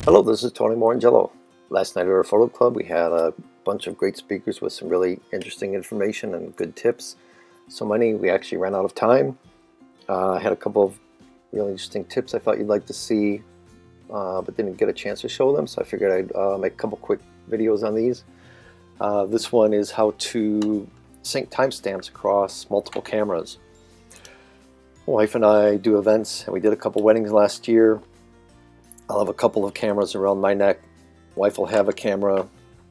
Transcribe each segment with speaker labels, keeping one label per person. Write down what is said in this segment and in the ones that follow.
Speaker 1: Hello, this is Tony Morangello. Last night at our photo club we had a bunch of great speakers with some really interesting information and good tips. So many we actually ran out of time. I had a couple of really interesting tips I thought you'd like to see, but didn't get a chance to show them, so I figured I'd make a couple quick videos on these. This one is how to sync timestamps across multiple cameras. My wife and I do events, and we did a couple weddings last year. I'll have a couple of cameras around my neck. Wife will have a camera,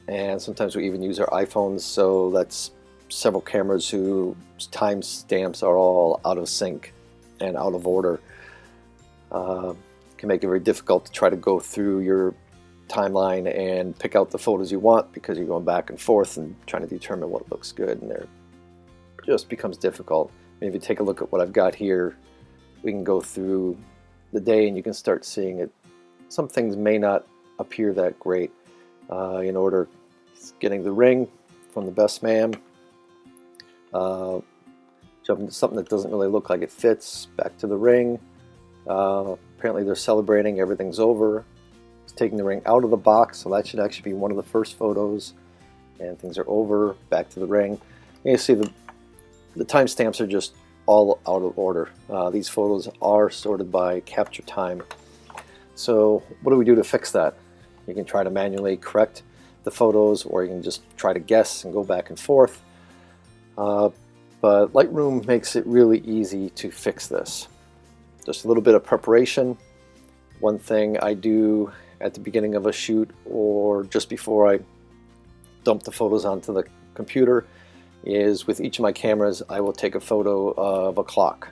Speaker 1: and sometimes we even use our iPhones, so that's several cameras whose timestamps are all out of sync and out of order. Can make it very difficult to try to go through your timeline and pick out the photos you want, because you're going back and forth and trying to determine what looks good, and it just becomes difficult. I mean, if you take a look at what I've got here, we can go through the day and you can start seeing it. Some things may not appear that great. In order, getting the ring from the best man, jumping to something that doesn't really look like it fits, back to the ring. Apparently they're celebrating, everything's over. It's taking the ring out of the box, so that should actually be one of the first photos. And things are over, back to the ring. And you see the timestamps are just all out of order. These photos are sorted by capture time. So what do we do to fix that? You can try to manually correct the photos, or you can just try to guess and go back and forth. But Lightroom makes it really easy to fix this. Just a little bit of preparation. One thing I do at the beginning of a shoot, or just before I dump the photos onto the computer, is with each of my cameras I will take a photo of a clock.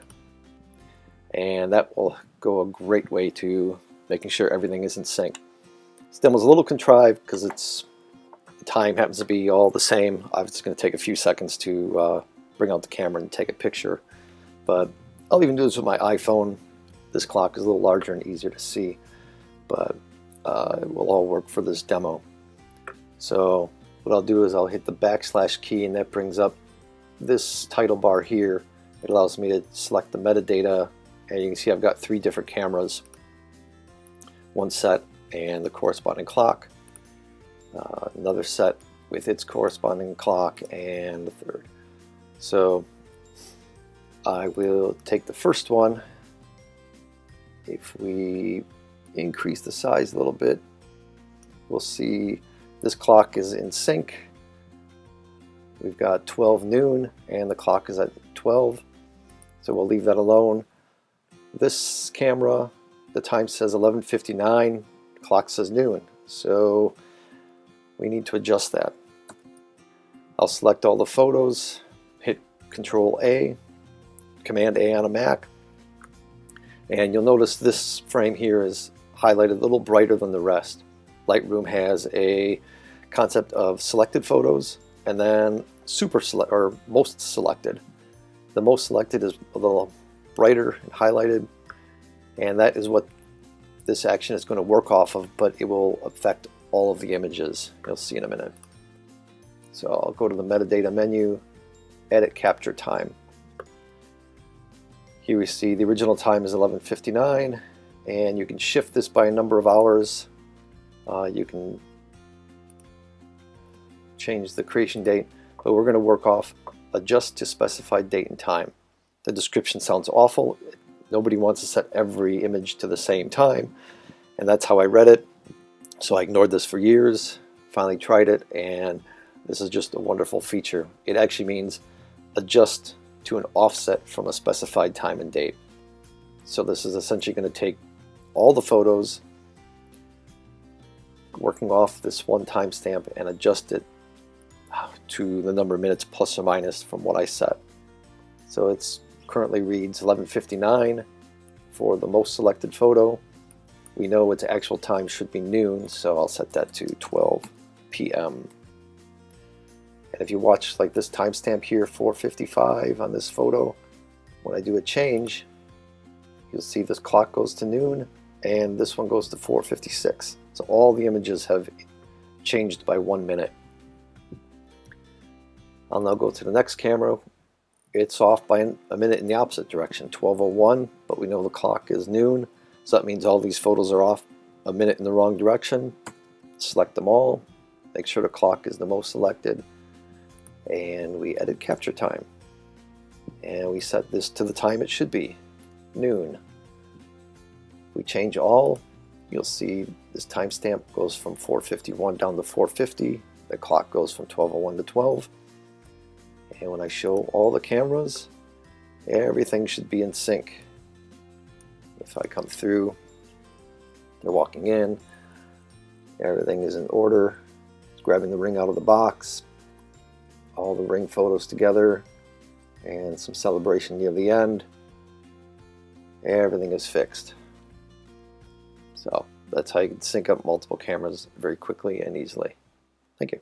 Speaker 1: And that will go a great way to making sure everything is in sync. This demo's a little contrived because the time happens to be all the same. I'm just going to take a few seconds to bring out the camera and take a picture. But I'll even do this with my iPhone. This clock is a little larger and easier to see, but it will all work for this demo. So what I'll do is I'll hit the / key, and that brings up this title bar here. It allows me to select the metadata, and you can see I've got 3 different cameras. One set and the corresponding clock, another set with its corresponding clock, and the third. So I will take the first one. If we increase the size a little bit, we'll see this clock is in sync. We've got 12 noon and the clock is at 12, so we'll leave that alone. This camera, the time says 11:59, clock says noon, so we need to adjust that. I'll select all the photos, hit Control A, Command A on a Mac, and you'll notice this frame here is highlighted a little brighter than the rest. Lightroom has a concept of selected photos and then most selected. The most selected is a little brighter and highlighted, and that is what this action is going to work off of, but it will affect all of the images. You'll see in a minute. So I'll go to the metadata menu, edit capture time. Here we see the original time is 11:59, and you can shift this by a number of hours. You can change the creation date, but we're going to work off adjust to specified date and time. The description sounds awful. Nobody wants to set every image to the same time, and that's how I read it. So I ignored this for years, finally tried it, and this is just a wonderful feature. It actually means adjust to an offset from a specified time and date. So this is essentially going to take all the photos, working off this one timestamp, and adjust it to the number of minutes plus or minus from what I set. So it's currently reads 11:59 for the most selected photo. We know its actual time should be noon, so I'll set that to 12 p.m. And if you watch like this timestamp here, 4:55 on this photo, when I do a change, you'll see this clock goes to noon and this one goes to 4:56. So all the images have changed by 1 minute. I'll now go to the next camera. It's off by a minute in the opposite direction, 12:01, but we know the clock is noon, so that means all these photos are off a minute in the wrong direction, select them all, make sure the clock is the most selected, and we edit capture time. And we set this to the time it should be, noon. If we change all, you'll see this timestamp goes from 4:51 down to 4:50. The clock goes from 12:01 to 12. And when I show all the cameras, everything should be in sync. If I come through, they're walking in, everything is in order, grabbing the ring out of the box, all the ring photos together, and some celebration near the end. Everything is fixed. So that's how you can sync up multiple cameras very quickly and easily. Thank you.